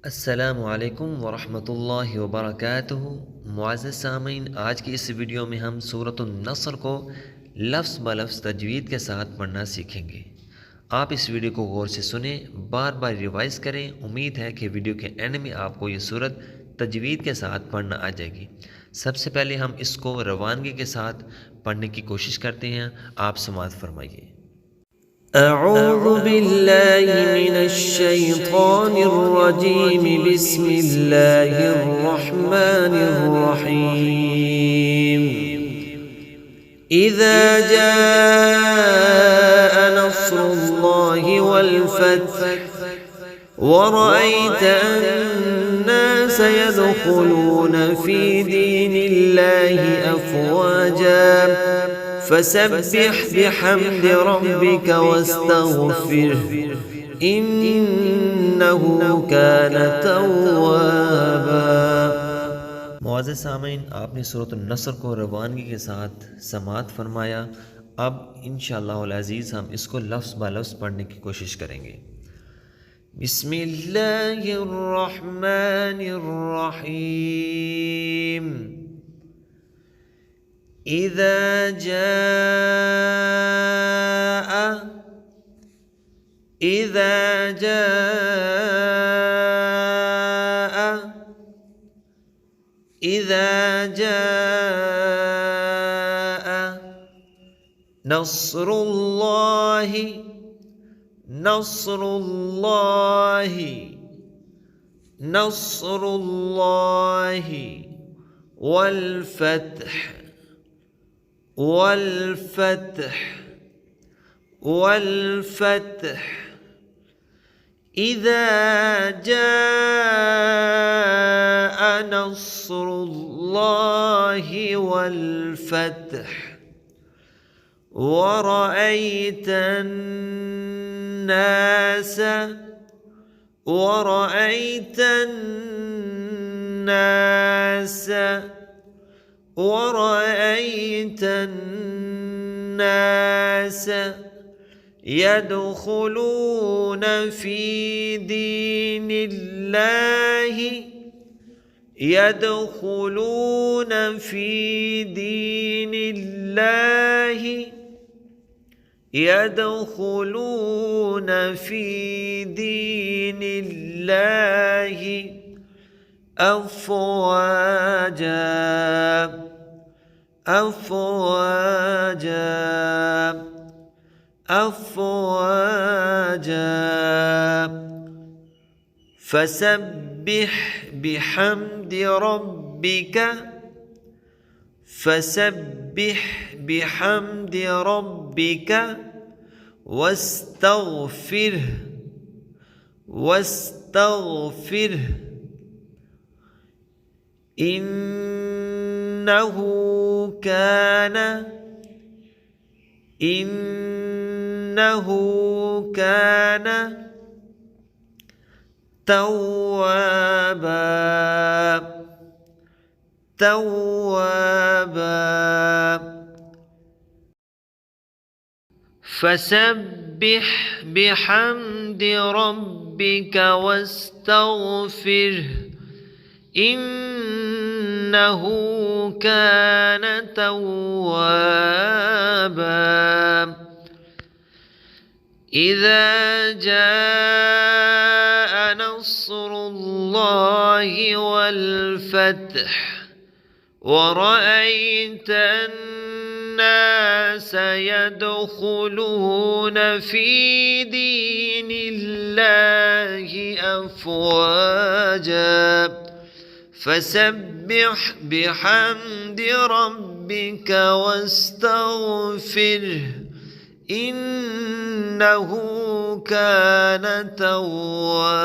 अस्सलामु अलैकुम वरहमतुल्लाहि वबरकातुहू। मुअज़्ज़ज़ सामीन, आज की इस वीडियो में हम सूरतुन नस्र को लफ्ज़ ब लफ्ज़ तजवीद के साथ पढ़ना सीखेंगे। आप इस वीडियो को गौर से सुने, बार बार रिवाइज़ करें। उम्मीद है कि वीडियो के एंड में आपको ये सूरत तजवीद के साथ पढ़ना आ जाएगी। सबसे पहले हम इसको रवानगी के साथ पढ़ने की कोशिश करते हैं। आप समाअत फरमाइए। أعوذ بالله من الشيطان الرجيم بسم الله الرحمن الرحيم إذا جاء نصر الله والفتح ورأيت الناس يدخلون في دين الله أفواجا فسبح بحمد ربك واستغفره إنه كان توابا। मुअज़्ज़ज़ सामीन, आपने सूरत नस्र को रवानगी के साथ समाअत फरमाया। अब इंशाअल्लाह अज़ीज़ हम इसको लफ्ज़ ब लफ्ज़ पढ़ने की कोशिश करेंगे। बिस्मिल्लाहिर्रहमानिर्रहीम। إذا جاء إذا جاء إذا جاء نصر الله نصر الله نصر الله والفتح والفتح والفتح إذا جاء نصر الله والفتح ورأيت الناس ورأيت الناس ورأيت الناس يدخلون في دين الله يدخلون في دين الله يدخلون في دين الله أفواجا أفواجا أفواجا فسبح بحمد ربك فسبح بحمد ربك واستغفره واستغفره إنه كان توابا توابا فسبح بحمد ربك واستغفره إنه كان توابا إذا جاء نصر الله والفتح ورأيت الناس يدخلون في دين الله أفواجا فسبح بحمد ربك واستغفره إنه كان توابا।